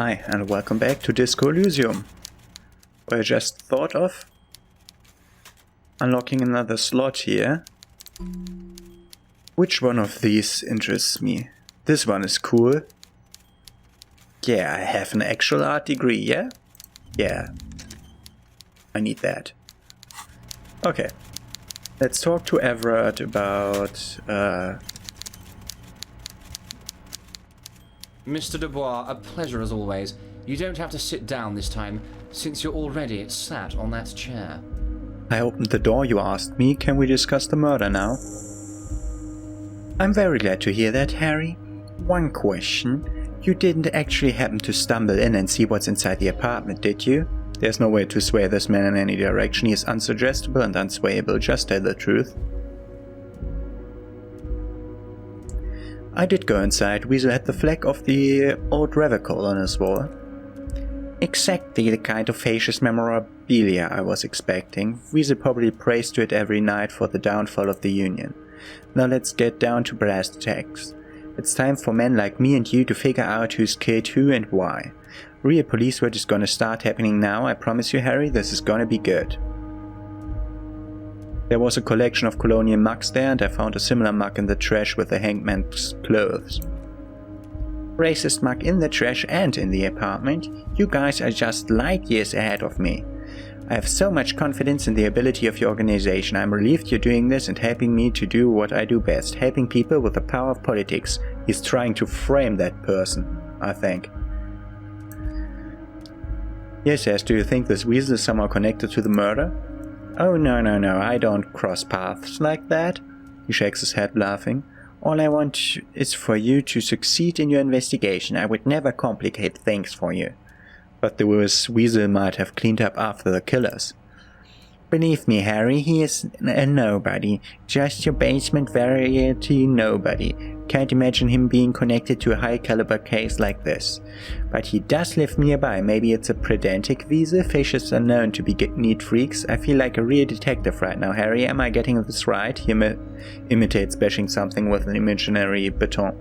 Hi, and welcome back to Disco Elysium. I just thought of unlocking another slot here. Which one of these interests me? This one is cool. Yeah, I have an actual art degree, yeah? Yeah. I need that. Okay. Let's talk to Everett about, Mr. Dubois, a pleasure as always. You don't have to sit down this time, since you're already sat on that chair. I opened the door you asked me. Can we discuss the murder now? I'm very glad to hear that, Harry. One question. You didn't actually happen to stumble in and see what's inside the apartment, did you? There's no way to sway this man in any direction. He is unsuggestible and unswayable. Just tell the truth. I did go inside. Weasel had the flag of the old Revocol on his wall. Exactly the kind of fascist memorabilia I was expecting. Weasel probably prays to it every night for the downfall of the Union. Now let's get down to brass tacks. It's time for men like me and you to figure out who's killed who and why. Real police work is gonna start happening now, I promise you, Harry, this is gonna be good. There was a collection of colonial mugs there, and I found a similar mug in the trash with the hangman's clothes. Racist mug in the trash and in the apartment. You guys are just light years ahead of me. I have so much confidence in the ability of your organization. I'm relieved you're doing this and helping me to do what I do best, helping people with the power of politics. He's trying to frame that person, I think. Yes, do you think this weasel is somehow connected to the murder? Oh no, I don't cross paths like that. He shakes his head, laughing. All I want is for you to succeed in your investigation. I would never complicate things for you. But the weasel might have cleaned up after the killers. Believe me, Harry, he is a nobody. Just your basement variety nobody. Can't imagine him being connected to a high-caliber case like this. But he does live nearby. Maybe it's a pedantic weasel. Fishes are known to be neat freaks. I feel like a real detective right now, Harry. Am I getting this right? He imitates bashing something with an imaginary baton.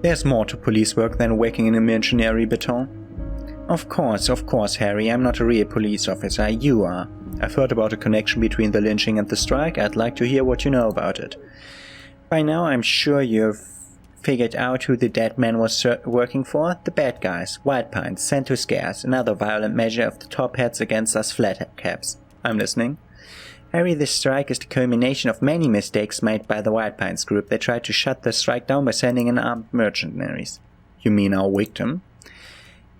There's more to police work than whacking an imaginary baton. Of course, Harry. I'm not a real police officer. You are. I've heard about a connection between the lynching and the strike. I'd like to hear what you know about it. By now, I'm sure you've figured out who the dead man was working for. The bad guys. White Pines, sent to scare us. Another violent measure of the top hats against us flat caps. I'm listening. Harry, this strike is the culmination of many mistakes made by the White Pines group. They tried to shut the strike down by sending in armed mercenaries. You mean our victim?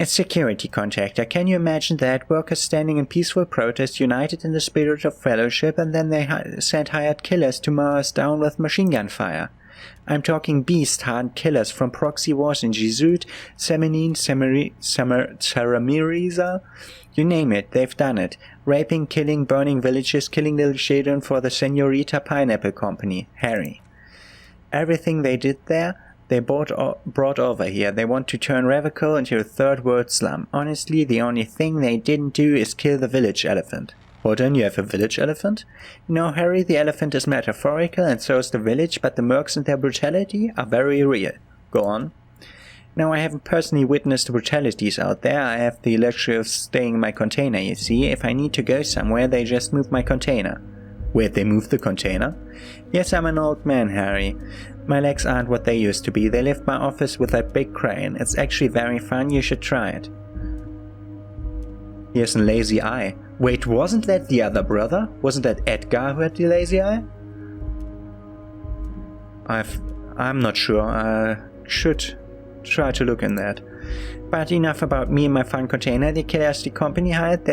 A security contractor. Can you imagine that? Workers standing in peaceful protest, united in the spirit of fellowship, and then they sent hired killers to mow us down with machine gun fire. I'm talking beast-hardened killers from proxy wars in Jesuit, Semenine, Saramiriza. You name it, they've done it. Raping, killing, burning villages, killing little children for the Senorita Pineapple Company. Harry. Everything they did there, they brought over here. They want to turn Revocol into a third world slum. Honestly, the only thing they didn't do is kill the village elephant. Hold on, you have a village elephant? No, Harry, the elephant is metaphorical and so is the village, but the mercs and their brutality are very real. Go on. Now, I haven't personally witnessed the brutalities out there. I have the luxury of staying in my container, you see. If I need to go somewhere, they just move my container. Where'd they move the container? Yes, I'm an old man, Harry. My legs aren't what they used to be. They lift my office with that big crane. It's actually very fun. You should try it. He has a lazy eye. Wait, wasn't that the other brother? Wasn't that Edgar who had the lazy eye? I'm not sure. I should try to look in that. But enough about me and my fun container. The killers the company hired,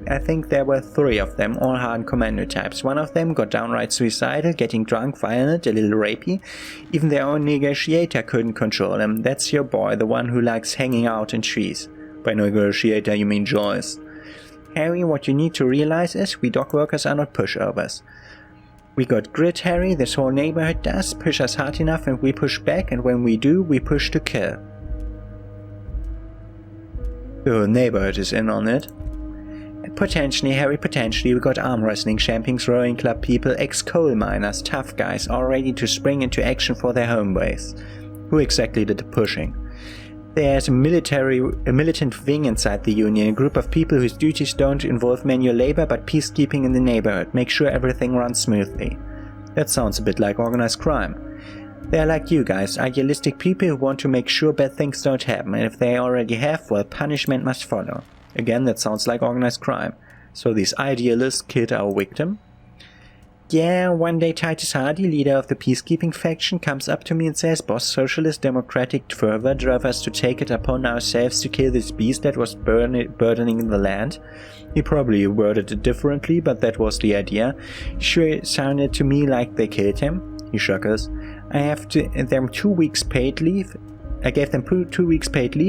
I think there were 3 of them, all hardened commando types. One of them got downright suicidal, getting drunk, violent, a little rapey. Even their own negotiator couldn't control him. That's your boy, the one who likes hanging out in trees. By negotiator you mean Joyce. Harry, what you need to realize is we dock workers are not pushovers. We got grit, Harry. This whole neighborhood does. Push us hard enough and we push back, and when we do, we push to kill. The whole neighborhood is in on it. Potentially, Harry, potentially. We got arm wrestling champions, rowing club people, ex-coal miners, tough guys, all ready to spring into action for their home base. Who exactly did the pushing? There's a militant wing inside the union, a group of people whose duties don't involve manual labor but peacekeeping in the neighborhood, make sure everything runs smoothly. That sounds a bit like organized crime. They're like you guys, idealistic people who want to make sure bad things don't happen, and if they already have, well, punishment must follow. Again, that sounds like organized crime. So these idealists killed our victim? Yeah, one day Titus Hardy, leader of the peacekeeping faction, comes up to me and says, "Boss, Socialist Democratic fervor drove us to take it upon ourselves to kill this beast that was burdening the land." He probably worded it differently, but that was the idea. Sure, it sounded to me like they killed him. He shook us. I gave them 2 weeks paid leave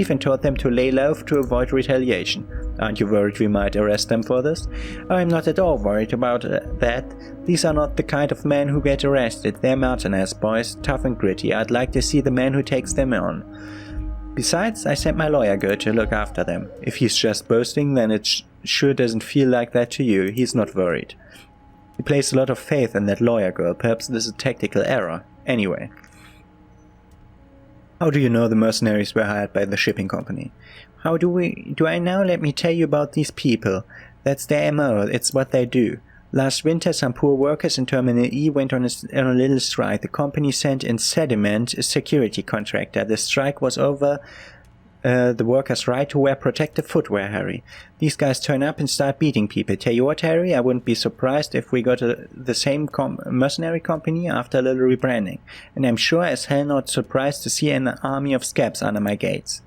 and told them to lay low to avoid retaliation. Aren't you worried we might arrest them for this? I'm not at all worried about that. These are not the kind of men who get arrested. They're Martinez boys, tough and gritty. I'd like to see the man who takes them on. Besides, I sent my lawyer girl to look after them. If he's just boasting, then it sure doesn't feel like that to you. He's not worried. He placed a lot of faith in that lawyer girl. Perhaps this is a tactical error. Anyway. How do you know the mercenaries were hired by the shipping company? How do I now? Let me tell you about these people. That's their MO, it's what they do. Last winter, some poor workers in Terminal E went on a little strike. The company sent in Sediment, a security contractor. The strike was over the workers' right to wear protective footwear, Harry. These guys turn up and start beating people. Tell you what, Harry, I wouldn't be surprised if we got the same mercenary company after a little rebranding. And I'm sure as hell not surprised to see an army of scabs under my gates.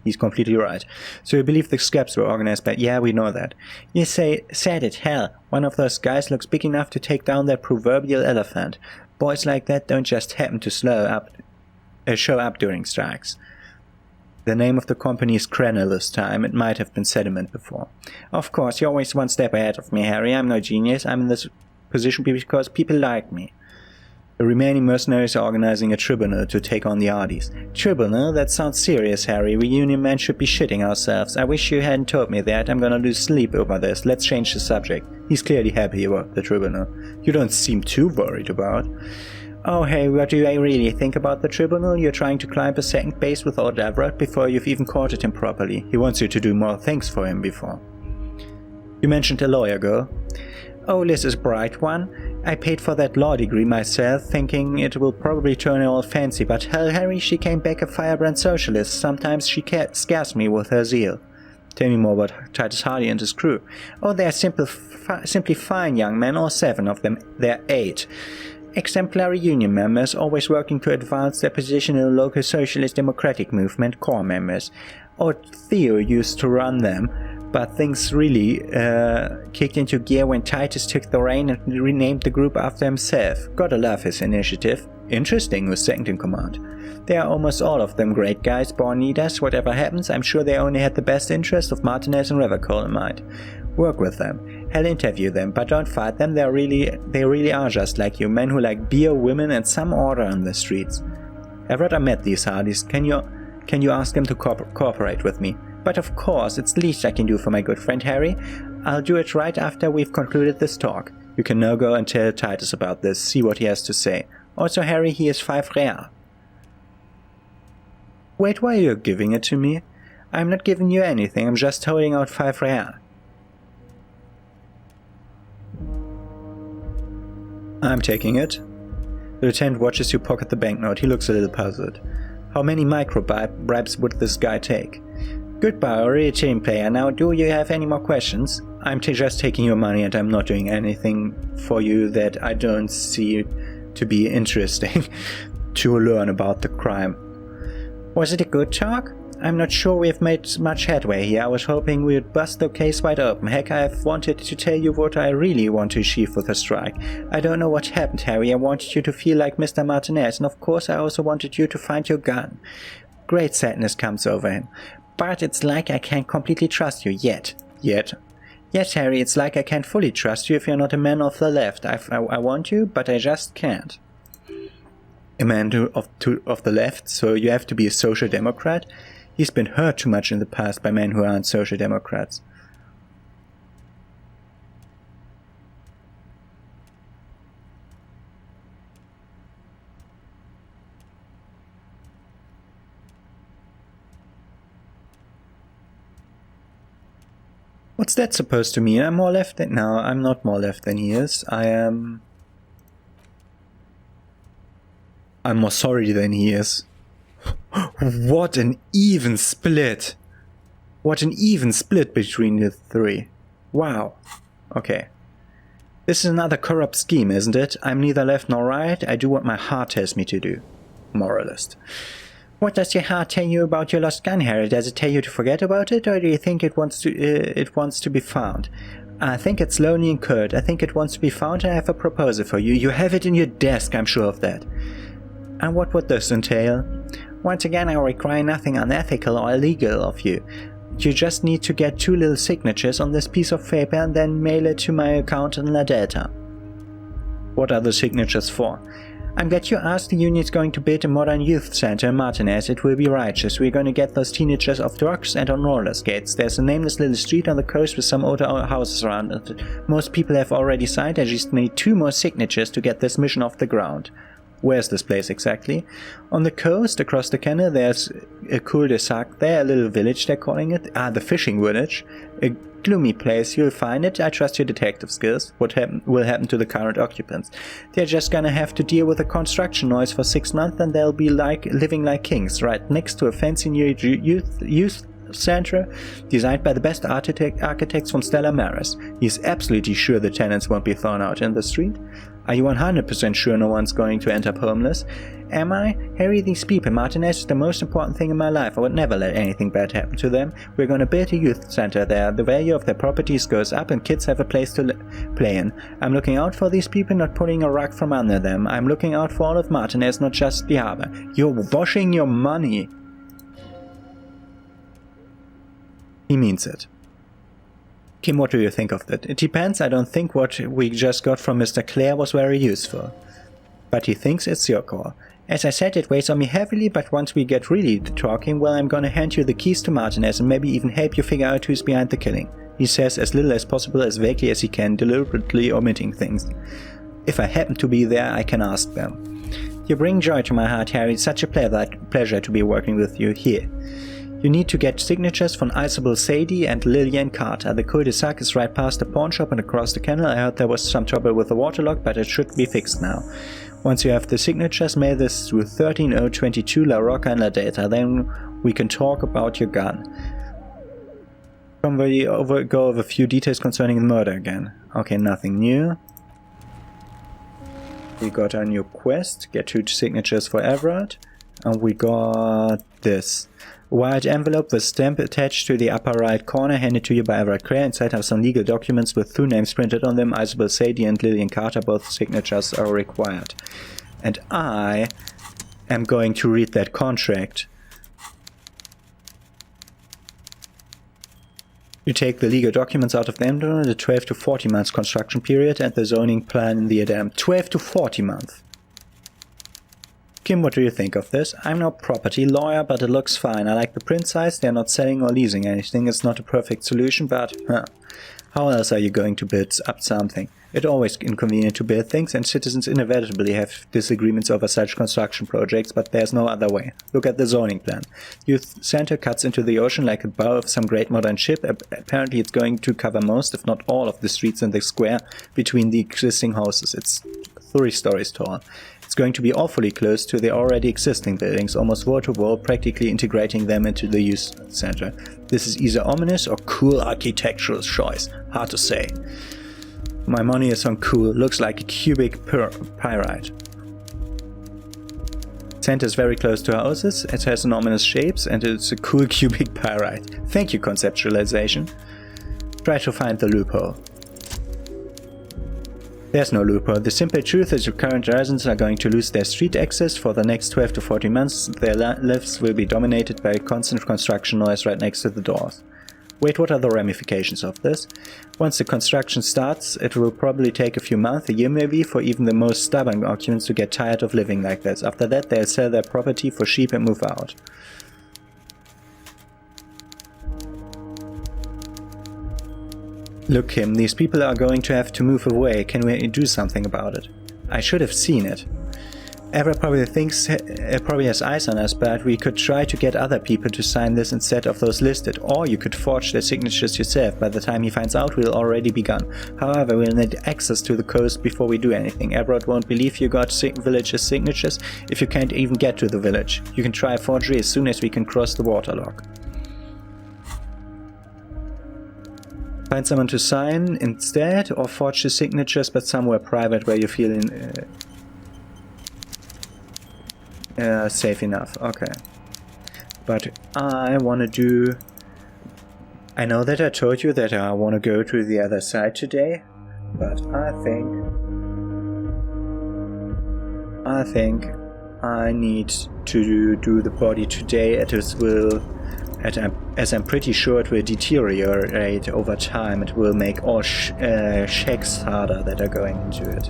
He's completely right. So you believe the scabs were organized by... Yeah, we know that. You said it, hell. One of those guys looks big enough to take down that proverbial elephant. Boys like that don't just happen to show up during strikes. The name of the company is Krenner this time. It might have been Sediment before. Of course, you're always one step ahead of me, Harry. I'm no genius. I'm in this position because people like me. The remaining mercenaries are organizing a tribunal to take on the Ardis. Tribunal? That sounds serious, Harry. We union men should be shitting ourselves. I wish you hadn't told me that. I'm gonna lose sleep over this. Let's change the subject. He's clearly happy about the tribunal. You don't seem too worried about. Oh hey, what do I really think about the tribunal? You're trying to climb a second base with old Everett before you've even courted him properly. He wants you to do more things for him before. You mentioned a lawyer girl. Oh, Liz is a bright one. I paid for that law degree myself, thinking it will probably turn her all fancy, but hell, Harry, she came back a firebrand socialist. Sometimes she scares me with her zeal. Tell me more about Titus Hardy and his crew. Oh, they're simply fine young men, all 7 of them. They're 8. Exemplary union members, always working to advance their position in the local socialist democratic movement, core members. Old Theo used to run them, but things really kicked into gear when Titus took the reign and renamed the group after himself. Gotta love his initiative. Interesting, was second in command. They are almost all of them great guys, born leaders. Whatever happens, I'm sure they only had the best interest of Martinez and Rivercole in mind. Work with them. Hell, interview them, but don't fight them. They really are just like you, men who like beer, women, and some order on the streets. I've rather met these Hardys. Can you ask them to cooperate with me? But of course, it's the least I can do for my good friend Harry. I'll do it right after we've concluded this talk. You can now go and tell Titus about this, see what he has to say. Also, Harry, he is 5 real. Wait, why are you giving it to me? I'm not giving you anything, I'm just holding out 5 real. I'm taking it. The lieutenant watches you pocket the banknote. He looks a little puzzled. How many micro-bribes would this guy take? Goodbye, a real team player. Now, do you have any more questions? I'm just taking your money and I'm not doing anything for you that I don't see to be interesting to learn about the crime. Was it a good talk? I'm not sure we've made much headway here. I was hoping we'd bust the case wide open. Heck, I've wanted to tell you what I really want to achieve with the strike. I don't know what happened, Harry. I wanted you to feel like Mr. Martinez, and of course I also wanted you to find your gun. Great sadness comes over him. But it's like I can't completely trust you yet. Yet? Yes, Harry, it's like I can't fully trust you if you're not a man of the left. I want you, but I just can't. A man of the left, so you have to be a social democrat? He's been hurt too much in the past by men who aren't social democrats. What's that supposed to mean? I'm more left than... No, I'm not more left than he is. I'm more sorry than he is. What an even split. What an even split between the three. Wow. Okay. This is another corrupt scheme, isn't it? I'm neither left nor right. I do what my heart tells me to do. Moralist. What does your heart tell you about your lost gun, Harry? Does it tell you to forget about it, or do you think it wants to be found? I think it's lonely and cold. I think it wants to be found, and I have a proposal for you. You have it in your desk, I'm sure of that. And what would this entail? Once again, I require nothing unethical or illegal of you. You just need to get 2 little signatures on this piece of paper and then mail it to my account in La Delta. What are the signatures for? I'm glad you asked. The union's going to build a modern youth center in Martinez. It will be righteous. We're going to get those teenagers off drugs and on roller skates. There's a nameless little street on the coast with some older houses around it. Most people have already signed. I just need 2 more signatures to get this mission off the ground. Where's this place exactly? On the coast, across the canal, there's a cul-de-sac there, a little village they're calling it. The fishing village. A gloomy place, you'll find it. I trust your detective skills. What will happen to the current occupants? They're just gonna have to deal with the construction noise for 6 months, and they'll be living like kings, right next to a fancy new youth center designed by the best architects from Stella Maris. He's absolutely sure the tenants won't be thrown out in the street. Are you 100% sure no one's going to end up homeless? Am I? Harry, these people, Martinez is the most important thing in my life. I would never let anything bad happen to them. We're going to build a youth center there. The value of their properties goes up and kids have a place to play in. I'm looking out for these people, not pulling a rug from under them. I'm looking out for all of Martinez, not just the harbor. You're washing your money. He means it. Kim, what do you think of that? It depends. I don't think what we just got from Mr. Clare was very useful. But he thinks it's your call. As I said, it weighs on me heavily, but once we get really talking, well, I'm gonna hand you the keys to Martinez and maybe even help you figure out who's behind the killing. He says as little as possible, as vaguely as he can, deliberately omitting things. If I happen to be there, I can ask them. You bring joy to my heart, Harry. It's such a pleasure to be working with you here. You need to get signatures from Isabel Sadie and Lillian Carter. The cul-de-sac is right past the pawn shop and across the canal. I heard there was some trouble with the waterlock, but it should be fixed now. Once you have the signatures, mail this to 13022 La Rocca in La Delta. Then we can talk about your gun. Go over a few details concerning the murder again. Okay, nothing new. We got a new quest. Get 2 signatures for Everett. And we got this. White envelope with stamp attached to the upper right corner, handed to you by Everett Clare. Inside have some legal documents with 2 names printed on them, Isabel Sadie and Lillian Carter. Both signatures are required. And I am going to read that contract. You take the legal documents out of them, the 12 to 40 months construction period and the zoning plan in the addendum. 12 to 40 months. Kim, what do you think of this? I'm no property lawyer, but it looks fine. I like the print size. They're not selling or leasing anything. It's not a perfect solution, but how else are you going to build up something? It's always inconvenient to build things, and citizens inevitably have disagreements over such construction projects, but there's no other way. Look at the zoning plan. Youth Center cuts into the ocean like a bow of some great modern ship. Apparently it's going to cover most, if not all, of the streets in the square between the existing houses. It's 3 stories tall. It's going to be awfully close to the already existing buildings, almost wall to wall, practically integrating them into the youth center. This is either ominous or cool architectural choice. Hard to say. My money is on cool. Looks like a cubic pyrite. Center is very close to houses. It has an ominous shapes and it's a cool cubic pyrite. Thank you, conceptualization. Try to find the loophole. There's no loophole. The simple truth is your current residents are going to lose their street access for the next 12 to 40 months. Their lives will be dominated by constant construction noise right next to the doors. Wait, what are the ramifications of this? Once the construction starts, it will probably take a few months, a year maybe, for even the most stubborn occupants to get tired of living like this. After that, they'll sell their property for cheap and move out. Look, Kim, these people are going to have to move away. Can we do something about it? I should have seen it. Everett probably has eyes on us, but we could try to get other people to sign this instead of those listed, or you could forge their signatures yourself. By the time he finds out, we'll already be gone. However, we'll need access to the coast before we do anything. Everett won't believe you got villagers' signatures if you can't even get to the village. You can try a forgery as soon as we can cross the waterlock. Find someone to sign instead, or forge the signatures, but somewhere private where you feel safe enough. Okay. But I want to do... I know that I told you that I want to go to the other side today, but I think I need to do the body today as I'm pretty sure it will deteriorate over time. It will make all checks harder that are going into it.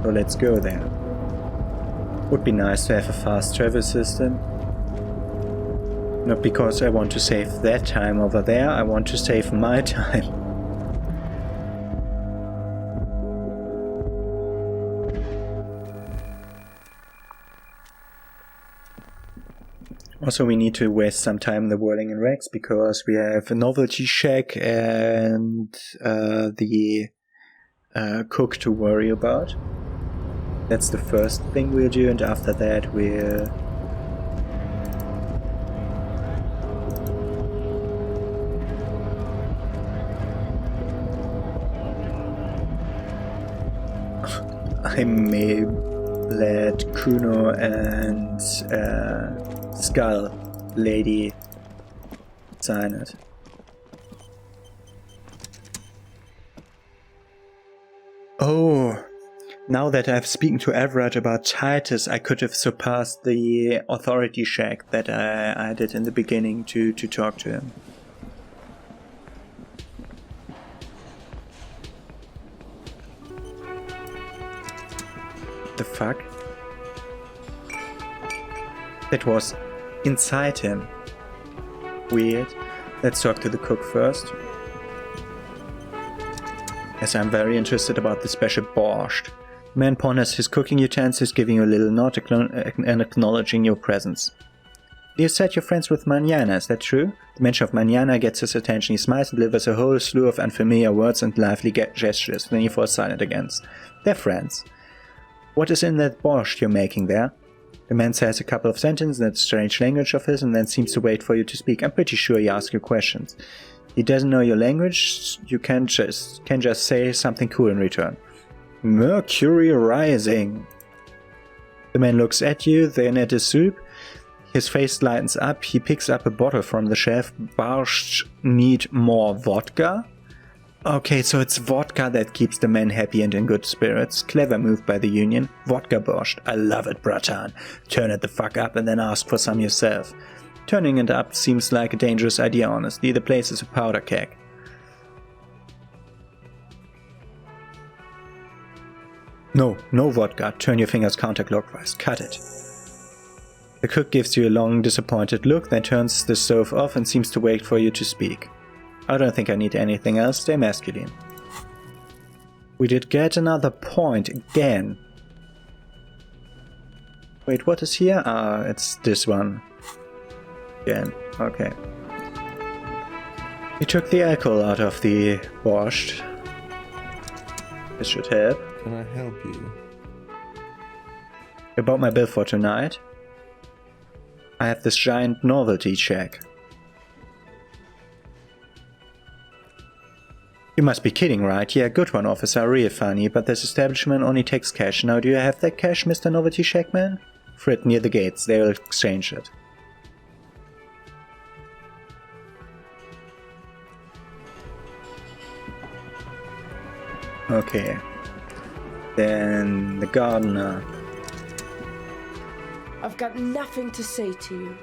So let's go there. Would be nice to have a fast travel system. Not because I want to save that time over there, I want to save my time. Also, we need to waste some time in the Whirling in Rex because we have a novelty check and the cook to worry about. That's the first thing we'll do, and after that we'll... I may let Kuno and Skull Lady sign it. Oh, now that I've spoken to Everett about Titus, I could have surpassed the authority check that I did in the beginning to talk to him. The fuck? That was inside him. Weird. Let's talk to the cook first. As I'm very interested about the special borscht. The man ponders his cooking utensils, giving you a little nod and acknowledging your presence. You said you're friends with Manana, is that true? The mention of Manana gets his attention. He smiles and delivers a whole slew of unfamiliar words and lively gestures. Then he falls silent again. They're friends. What is in that borscht you're making there? The man says a couple of sentences in that strange language of his and then seems to wait for you to speak. I'm pretty sure he asks you questions. He doesn't know your language, you can just say something cool in return. Mercury rising. The man looks at you, then at his soup. His face lightens up, he picks up a bottle from the shelf. Borscht need more vodka? Okay, so it's vodka that keeps the man happy and in good spirits. Clever move by the Union. Vodka borscht. I love it, bratan. Turn it the fuck up and then ask for some yourself. Turning it up seems like a dangerous idea, honestly. The place is a powder keg. No vodka. Turn your fingers counterclockwise. Cut it. The cook gives you a long, disappointed look, then turns the stove off and seems to wait for you to speak. I don't think I need anything else. Stay masculine. We did get another point again. Wait, what is here? Ah, it's this one. Again. Okay. We took the alcohol out of the borscht. This should help. Can I help you? About my bill for tonight. I have this giant novelty check. You must be kidding, right? Yeah, good one, officer. Real funny, but this establishment only takes cash. Now, do you have that cash, Mr. Novelty Checkman? Fred near the gates. They will exchange it. Okay. Then the gardener. I've got nothing to say to you.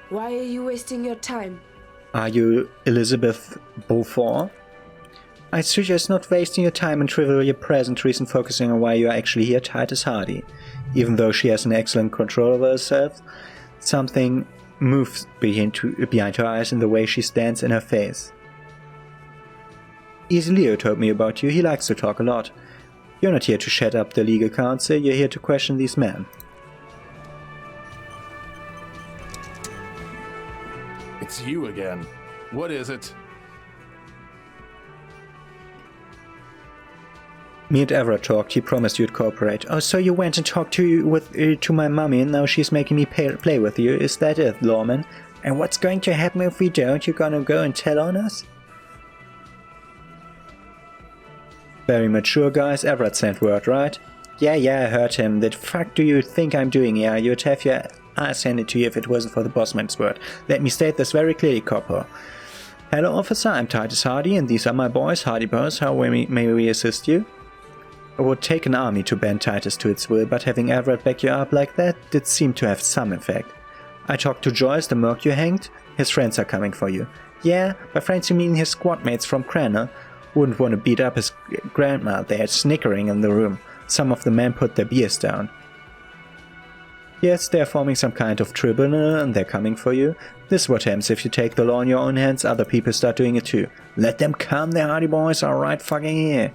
Why are you wasting your time? Are you Elizabeth Beaufort? I suggest not wasting your time and trivial your present reason, focusing on why you are actually here, Titus Hardy. Even though she has an excellent control over herself, something moves behind her eyes and the way she stands in her face. Easy Leo told me about you. He likes to talk a lot. You're not here to shut up the legal counsel, you're here to question these men. It's you again. What is it? Me and Everett talked. He promised you'd cooperate. Oh, so you went and talked to my mummy and now she's making me play with you. Is that it, lawman? And what's going to happen if we don't? You're gonna go and tell on us? Very mature, guys. Everett sent word, right? Yeah, I heard him. The fuck do you think I'm doing here? You'd have your ass handed to you if it wasn't for the bossman's word. Let me state this very clearly, Corporal. Hello, officer. I'm Titus Hardy, and these are my boys, Hardy Boys. How may we assist you? It would take an army to bend Titus to its will, but having Everett back you up like that did seem to have some effect. I talked to Joyce, the merc you hanged. His friends are coming for you. Yeah, by friends you mean his squad mates from Cranor. Wouldn't want to beat up his grandma. They're snickering in the room. Some of the men put their beers down. Yes, they're forming some kind of tribunal and they're coming for you. This is what happens if you take the law in your own hands, other people start doing it too. Let them come, the Hardy Boys are right fucking here.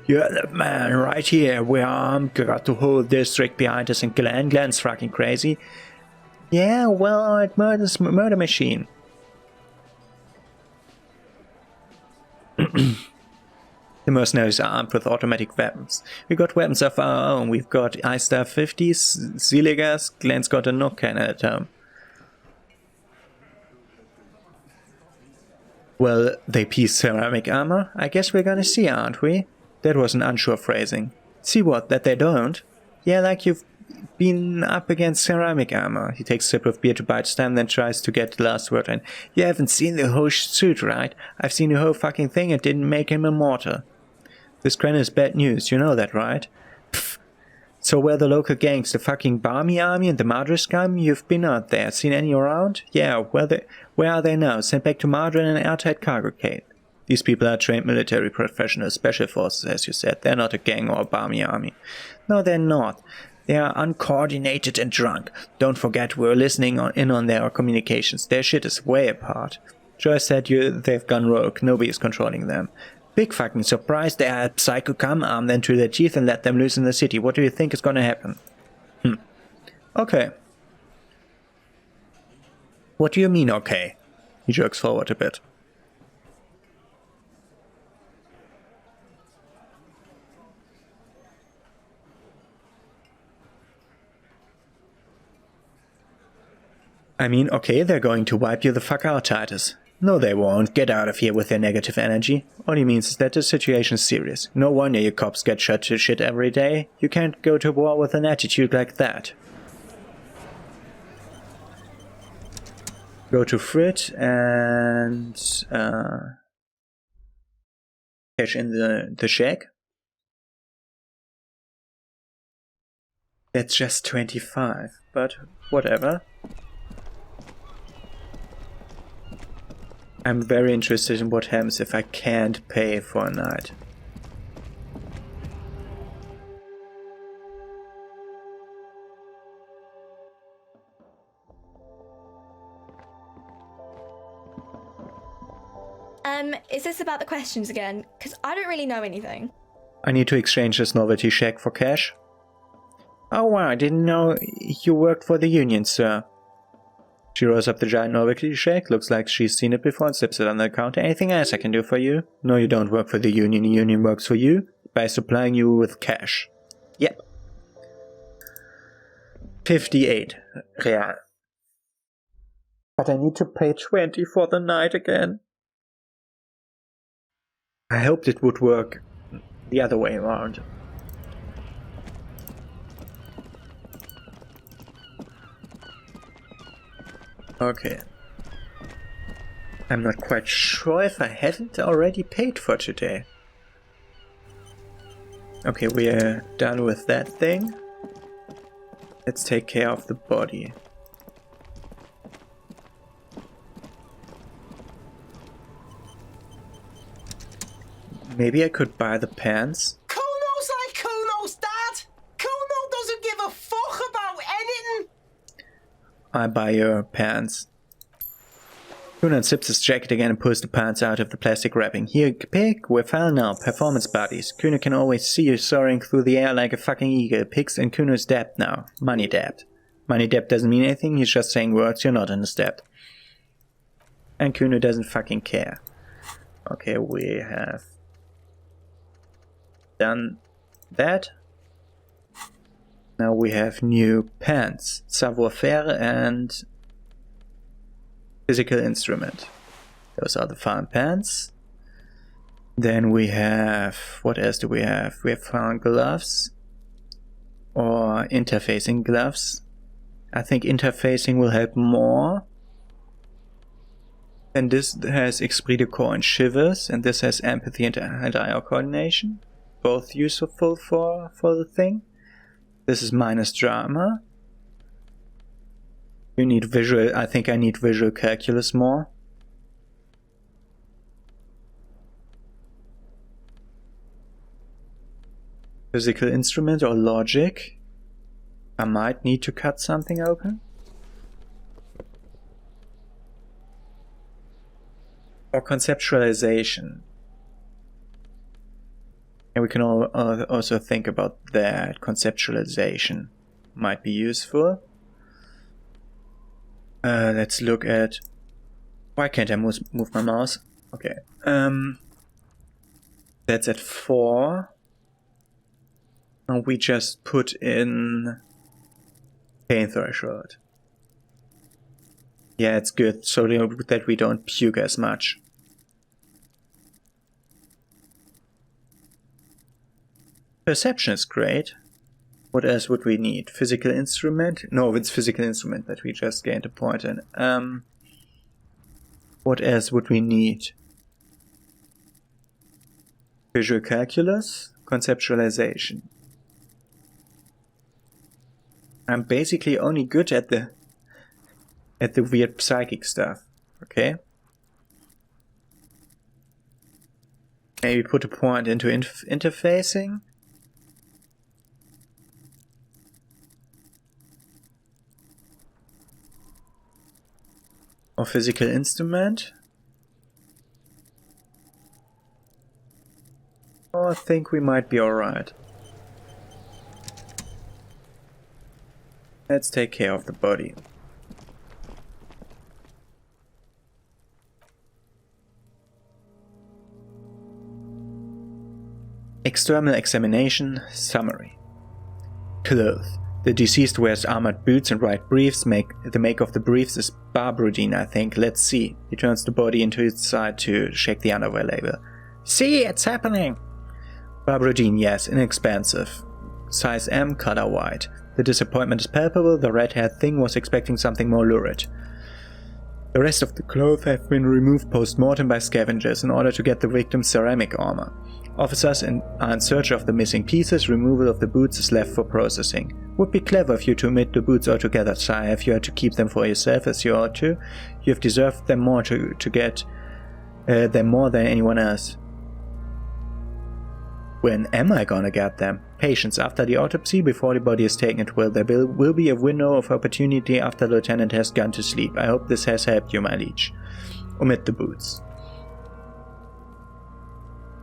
You're the man right here. We're armed, got the whole district behind us, and Glenn's fucking crazy. Yeah, well, it murder machine. The mercenaries are armed with automatic weapons. We got weapons of our own. We've got iStar 50s, Zilligas. Glenn's got a knock cannon at home. Well, they piece ceramic armor. I guess we're gonna see, aren't we? That was an unsure phrasing. See what? That they don't? Yeah, like you've been up against ceramic armor. He takes a sip of beer to bite his tongue, then tries to get the last word in. You haven't seen the whole suit, right? I've seen the whole fucking thing. It didn't make him immortal. This Cranor is bad news. You know that, right? Pfft. So where the local gangs, the fucking Barmy Army and the Madre scum? You've been out there. Seen any around? Yeah, where are they now? Sent back to Madre in an airtight cargo case. These people are trained military professionals, special forces, as you said. They're not a gang or a Barmy Army. No, they're not. They are uncoordinated and drunk. Don't forget, we're listening in on their communications. Their shit is way apart. Joyce said they've gone rogue. Nobody is controlling them. Big fucking surprise. They had psychoactive armed them to their teeth and let them loose in the city. What do you think is gonna happen? Okay. What do you mean, okay? He jerks forward a bit. I mean, okay, they're going to wipe you the fuck out, Titus. No, they won't. Get out of here with their negative energy. All he means is that the situation is serious. No wonder your cops get shot to shit every day. You can't go to war with an attitude like that. Go to Frit and cash in the shack. That's just 25, but whatever. I'm very interested in what happens if I can't pay for a night. Is this about the questions again? Because I don't really know anything. I need to exchange this novelty shack for cash. Oh wow, I didn't know you worked for the Union, sir. She rolls up the giant novelty shack, looks like she's seen it before and slips it on the counter. Anything else I can do for you? No, you don't work for the Union works for you by supplying you with cash. Yep. 58 real. But I need to pay 20 for the night again. I hoped it would work the other way around. Okay. I'm not quite sure if I haven't already paid for today. Okay, we're done with that thing. Let's take care of the body. Maybe I could buy the pants. Kuno's like Kuno's dad. Kuno doesn't give a fuck about anything. I buy your pants. Kuno unzips his jacket again and pulls the pants out of the plastic wrapping. Here, pig, we're fine now. Performance buddies. Kuno can always see you soaring through the air like a fucking eagle. Pig's in Kuno's debt now. Money debt. Money debt doesn't mean anything, he's just saying words, you're not in his debt. And Kuno doesn't fucking care. Okay, we have done that. Now we have new pants. Savoir-faire and physical instrument. Those are the farm pants. Then we have, what else do we have? We have farm gloves or interfacing gloves. I think interfacing will help more. And this has esprit de corps and shivers, and this has empathy and eye coordination. Both useful for the thing. This is minus drama. You need visual, I think I need visual calculus more. Physical instrument or logic. I might need to cut something open. Or conceptualization. And we can also think about that. Conceptualization might be useful. Let's look at... Why can't I move my mouse? Okay. That's at 4. And we just put in pain threshold. Yeah, it's good, so that we don't puke as much. Perception is great. What else would we need? Physical instrument? No, it's physical instrument that we just gained a point in. What else would we need? Visual calculus? Conceptualization. I'm basically only good at the weird psychic stuff. Okay? Maybe put a point into interfacing. Or physical instrument. Oh, I think we might be alright. Let's take care of the body. External examination summary. Clothes. The deceased wears armored boots and white briefs. The make of the briefs is Barbrodine, I think. Let's see. He turns the body into its side to shake the underwear label. See, it's happening! Barbrodine, yes, inexpensive. Size M, color white. The disappointment is palpable. The red-haired thing was expecting something more lurid. The rest of the clothes have been removed post-mortem by scavengers in order to get the victim's ceramic armor. Officers are in search of the missing pieces. Removal of the boots is left for processing. Would be clever of you to omit the boots altogether, sire. If you had to keep them for yourself as you ought to, you have deserved them more to get them more than anyone else. When am I gonna get them? Patience. After the autopsy, before the body is taken to Wield, there will be a window of opportunity after the lieutenant has gone to sleep. I hope this has helped you, my liege. Omit the boots.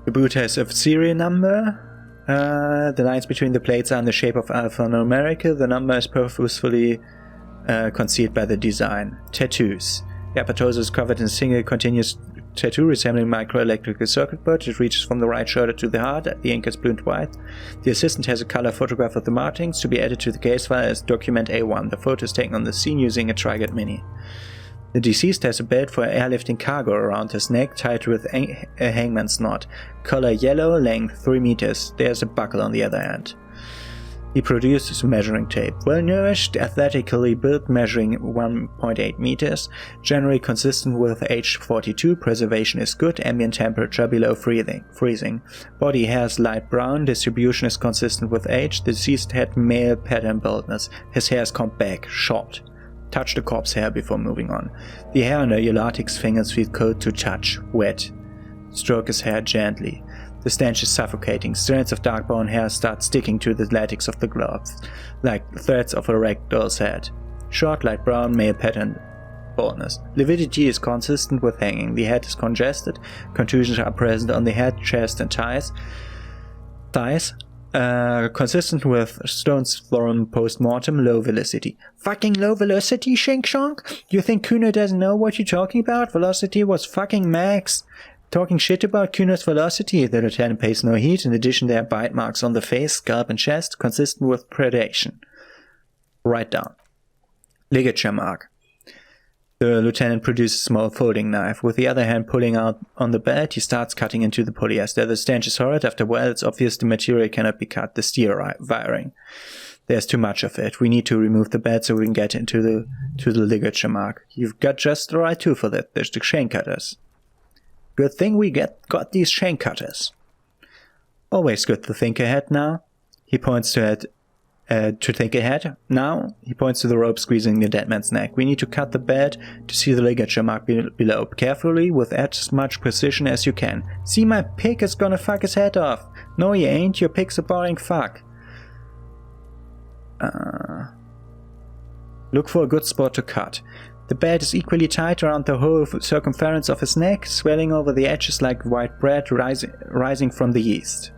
The boot has a serial number. The lines between the plates are in the shape of alphanumerical. The number is purposefully concealed by the design. Tattoos. The upper torso is covered in a single continuous tattoo resembling microelectrical circuit board. It reaches from the right shoulder to the heart. The ink is blue and white. The assistant has a color photograph of the markings to be added to the case file as document A1. The photo is taken on the scene using a Trigate Mini. The deceased has a belt for airlifting cargo around his neck, tied with a hangman's knot. Color yellow, length 3 meters. There's a buckle on the other end. He produces measuring tape. Well-nourished, athletically built, measuring 1.8 meters. Generally consistent with age 42. Preservation is good. Ambient temperature below freezing. Body hairs light brown. Distribution is consistent with age. The deceased had male pattern baldness. His hair is combed back, short. Touch the corpse hair before moving on. The hair under your latex fingers feel cold to touch. Wet. Stroke his hair gently. The stench is suffocating. Strands of dark brown hair start sticking to the latex of the gloves, like threads of a rag doll's head. Short, light brown, male pattern baldness. Lividity is consistent with hanging. The head is congested. Contusions are present on the head, chest, and thighs. Consistent with stones thrown post-mortem. Low velocity. Fucking low velocity, Shink Shonk? You think Kuno doesn't know what you're talking about? Velocity was fucking max. Talking shit about Kuno's velocity. The lieutenant pays no heed. In addition, there are bite marks on the face, scalp, and chest, consistent with predation. Write down. Ligature mark. The lieutenant produces a small folding knife. With the other hand pulling out on the bed, he starts cutting into the polyester. The stench is horrid. After a while, it's obvious the material cannot be cut. The steel wiring. There's too much of it. We need to remove the bed so we can get into the ligature mark. You've got just the right tool for that. There's the shank cutters. Good thing we got these shank cutters. Always good to think ahead now. He points to think ahead. Now, he points to the rope squeezing the dead man's neck. We need to cut the bed to see the ligature mark below. Carefully, with as much precision as you can. See, my pig is gonna fuck his head off. No, he ain't. Your pig's a boring fuck. Look for a good spot to cut. The bed is equally tight around the whole circumference of his neck, swelling over the edges like white bread rising from the yeast.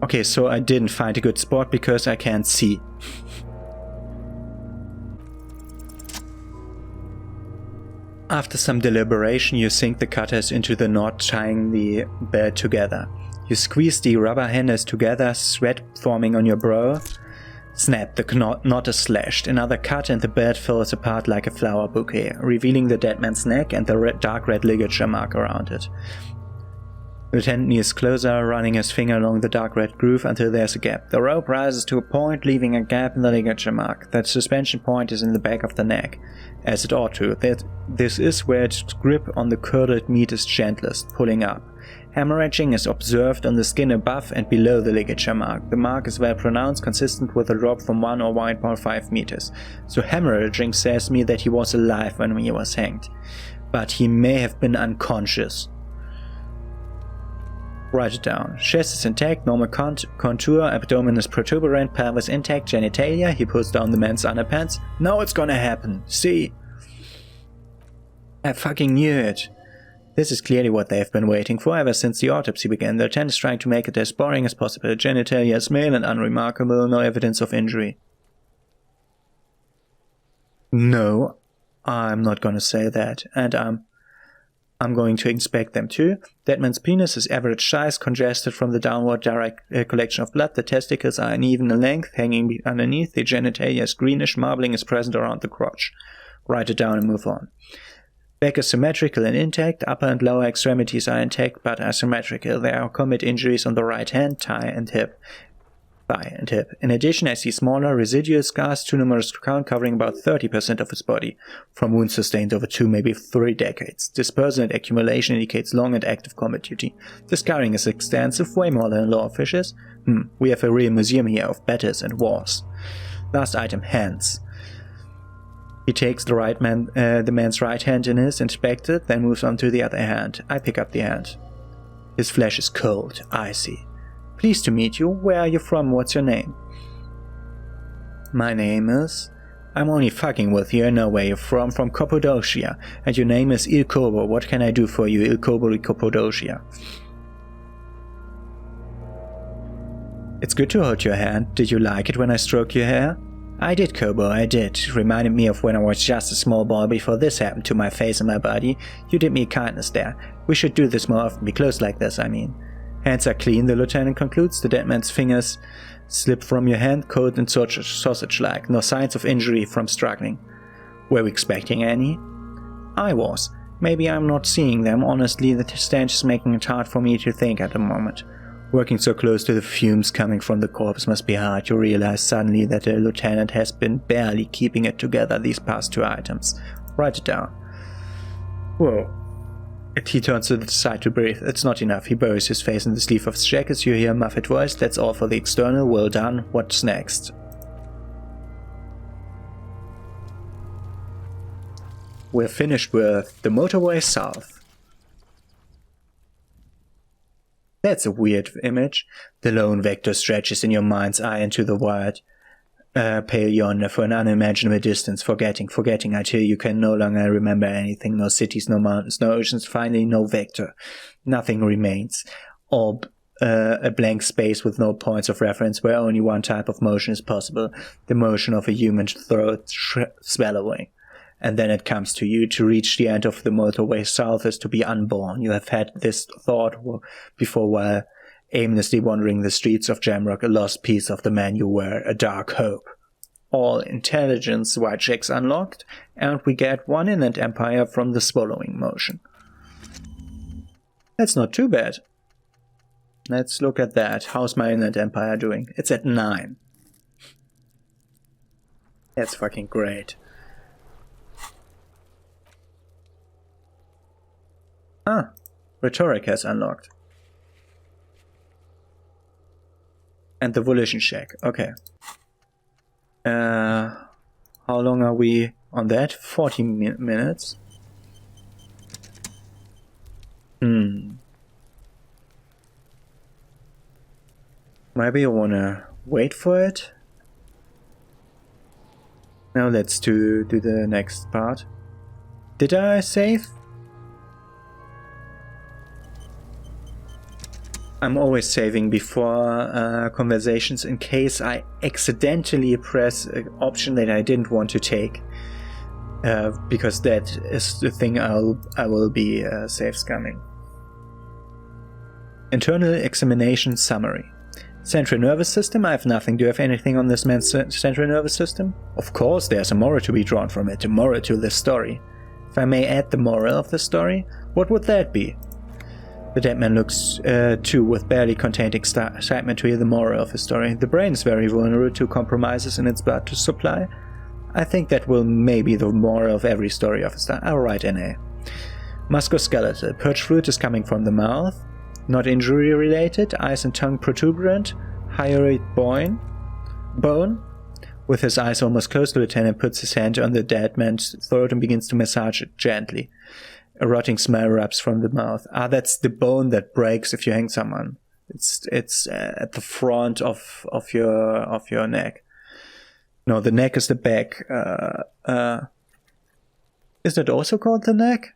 Okay, so I didn't find a good spot because I can't see. After some deliberation, you sink the cutters into the knot tying the bed together. You squeeze the rubber handles together, sweat forming on your brow. Snap, the knot is slashed. Another cut and the bed falls apart like a flower bouquet, revealing the dead man's neck and the dark red ligature mark around it. Lieutenant kneels closer, running his finger along the dark red groove until there's a gap. The rope rises to a point, leaving a gap in the ligature mark. That suspension point is in the back of the neck, as it ought to. This is where its grip on the curdled meat is gentlest, pulling up. Hemorrhaging is observed on the skin above and below the ligature mark. The mark is well pronounced, consistent with a drop from 1 or 1.5 meters. So hemorrhaging says me that he was alive when he was hanged. But he may have been unconscious. Write it down. Chest is intact, normal contour, abdomen is protuberant, pelvis intact, genitalia. He pulls down the man's underpants. Now it's gonna happen. See? I fucking knew it. This is clearly what they have been waiting for ever since the autopsy began. The lieutenant is trying to make it as boring as possible. Genitalia is male and unremarkable, no evidence of injury. No, I'm not gonna say that, and I'm going to inspect them too. Dead man's penis is average size, congested from the downward direct collection of blood. The testicles are uneven in length, hanging underneath. The genitalia is greenish, marbling is present around the crotch. Write it down and move on. Back is symmetrical and intact. Upper and lower extremities are intact but asymmetrical. There are combat injuries on the right hand, thigh and hip. In addition, I see smaller residual scars, too numerous to count, covering about 30% of his body, from wounds sustained over 2, maybe 3 decades. Dispersal and accumulation indicates long and active combat duty. The scarring is extensive, way more than law fishes. We have a real museum here of battles and wars. Last item, hands. He takes the man's right hand in his, inspects it, then moves on to the other hand. I pick up the hand. His flesh is cold, icy. Pleased to meet you. Where are you from? What's your name? My name is... I'm only fucking with you. I know where you're from Cappadocia. And your name is Il Kobo. What can I do for you, Il Kobo Cappadocia? It's good to hold your hand. Did you like it when I stroked your hair? I did, Kobo, I did. It reminded me of when I was just a small boy before this happened to my face and my body. You did me a kindness there. We should do this more often. Be close like this, I mean. Hands are clean, the lieutenant concludes. The dead man's fingers slip from your hand, cold and sausage-like. No signs of injury from struggling. Were we expecting any? I was. Maybe I'm not seeing them. Honestly, the stench is making it hard for me to think at the moment. Working so close to the fumes coming from the corpse must be hard. You realize suddenly that the lieutenant has been barely keeping it together these past 2 items. Write it down. Whoa. He turns to the side to breathe. It's not enough. He buries his face in the sleeve of his jacket. You hear a muffled voice. That's all for the external. Well done. What's next? We're finished with The Motorway South. That's a weird image. The lone vector stretches in your mind's eye into the wide, pale yonder for an unimaginable distance, forgetting until you can no longer remember anything, no cities, no mountains, no oceans, finally no vector. Nothing remains. All a blank space with no points of reference where only one type of motion is possible, the motion of a human throat swallowing. And then it comes to you. To reach the end of the motorway south is to be unborn. You have had this thought before while aimlessly wandering the streets of Jamrock, a lost piece of the man you were, a dark hope. All intelligence white checks unlocked, and we get one Inland Empire from the swallowing motion. That's not too bad. Let's look at that. How's my Inland Empire doing? It's at 9. That's fucking great. Ah, Rhetoric has unlocked. And the Volition check. Okay. How long are we on that? 40 minutes. Maybe I wanna wait for it. Now let's do the next part. Did I save? I'm always saving before conversations in case I accidentally press an option that I didn't want to take. Because that is the thing I will be save scumming. Internal examination summary. Central nervous system? I have nothing. Do you have anything on this man's central nervous system? Of course, there's a moral to be drawn from it, a moral to this story. If I may add the moral of the story, what would that be? The dead man looks too with barely contained excitement to hear the moral of his story. The brain is very vulnerable to compromises in its blood supply. I think that will maybe the moral of every story of a star. I'll write NA. Musculoskeletal. Perch fluid is coming from the mouth. Not injury related. Eyes and tongue protuberant. Hyoid bone. With his eyes almost closed, the lieutenant puts his hand on the dead man's throat and begins to massage it gently. A rotting smell erupts from the mouth. Ah, that's the bone that breaks if you hang someone. It's at the front of your neck. No, the neck is the back. Is that also called the neck?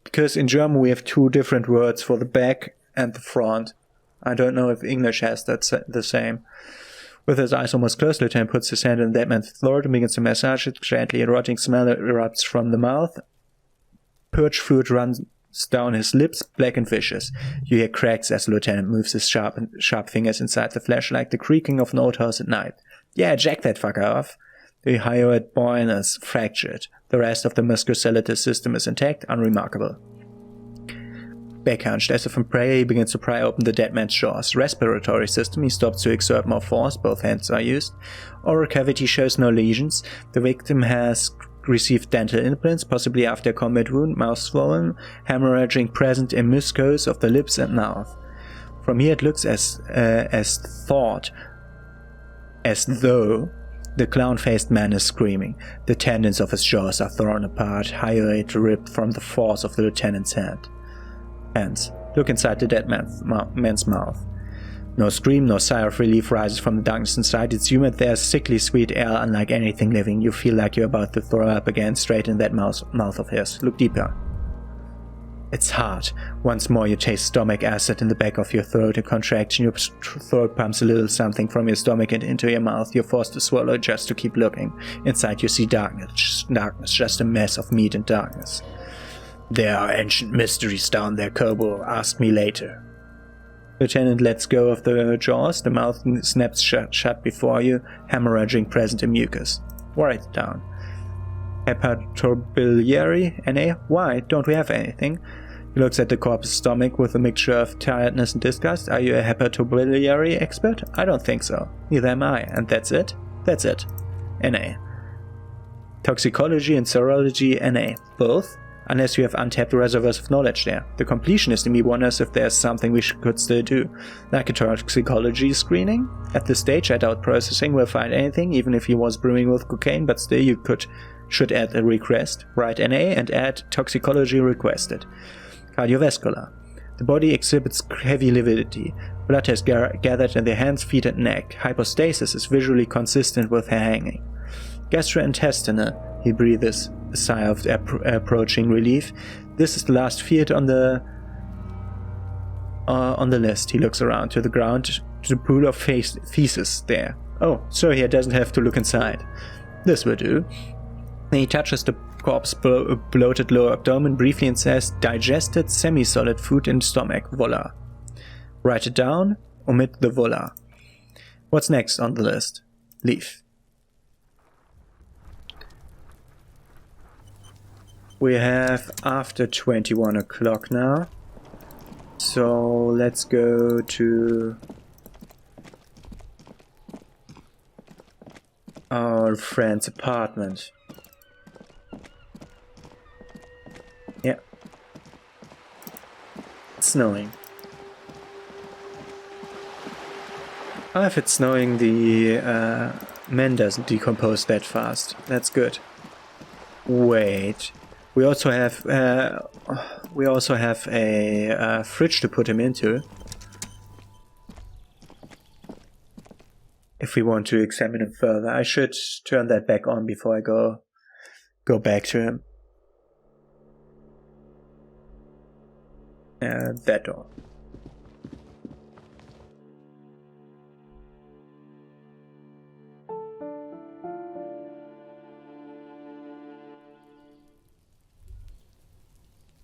Because in German we have two different words for the back and the front. I don't know if English has that the same. With his eyes almost closed, the lieutenant puts his hand on the dead man's throat and begins to massage it gently. A rotting smell erupts from the mouth. Perch fluid runs down his lips, black and vicious. You hear cracks as the lieutenant moves his sharp fingers inside the flesh like the creaking of an old house at night. Yeah, jack that fucker off. The hyoid bone is fractured. The rest of the musculoskeletal system is intact, unremarkable. Backhunched, as if in prayer, he begins to pry open the dead man's jaws. Respiratory system, he stops to exert more force, both hands are used. Oral cavity shows no lesions. The victim has received dental implants, possibly after a combat wound, mouth swollen, hemorrhaging present in mucus of the lips and mouth. From here it looks as though the clown-faced man is screaming. The tendons of his jaws are thrown apart, hyoid ripped from the force of the lieutenant's hands. Look inside the dead man's mouth. No scream, no sigh of relief rises from the darkness inside. It's humid, there's sickly sweet air unlike anything living. You feel like you're about to throw up again, straight in that mouth of his. Look deeper. It's hard. Once more you taste stomach acid in the back of your throat. A contraction, your throat pumps a little something from your stomach and into your mouth. You're forced to swallow just to keep looking. Inside you see darkness, just a mess of meat and darkness. There are ancient mysteries down there, Kobo. Ask me later. Lieutenant lets go of the jaws. The mouth snaps shut before you, hemorrhaging present in mucus. Write it down. Hepatobiliary, NA? Why? Don't we have anything? He looks at the corpse's stomach with a mixture of tiredness and disgust. Are you a hepatobiliary expert? I don't think so. Neither am I. And that's it? That's it. NA. Toxicology and serology, NA. Both? Unless you have untapped reservoirs of knowledge there. The completionist in me wonders if there's something we could still do. Like a toxicology screening? At this stage, I doubt processing will find anything, even if he was brewing with cocaine, but still you should add a request. Write NA and add toxicology requested. Cardiovascular. The body exhibits heavy lividity. Blood has gathered in the hands, feet, and neck. Hypostasis is visually consistent with her hanging. Gastrointestinal, he breathes a sigh of approaching relief. This is the last field on the list. He looks around to the ground, to the pool of feces there. Oh, so he doesn't have to look inside. This will do. Then he touches the corpse bloated lower abdomen briefly and says, digested semi-solid food in stomach, voila. Write it down, omit the voila. What's next on the list? Leave. We have after 21 o'clock now. So let's go to our friend's apartment. Yeah. It's snowing. Oh, if it's snowing, the man doesn't decompose that fast. That's good. Wait. We also have a fridge to put him into. If we want to examine him further, I should turn that back on before I go back to him. That door.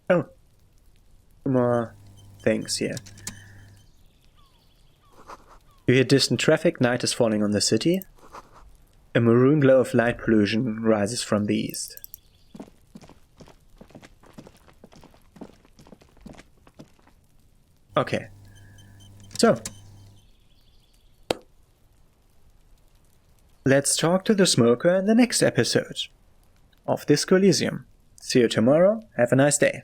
Oh, more things here. You hear distant traffic. Night is falling on the city. A maroon glow of light pollution rises from the east. Okay. So, let's talk to the smoker in the next episode of Disco Elysium. See you tomorrow. Have a nice day.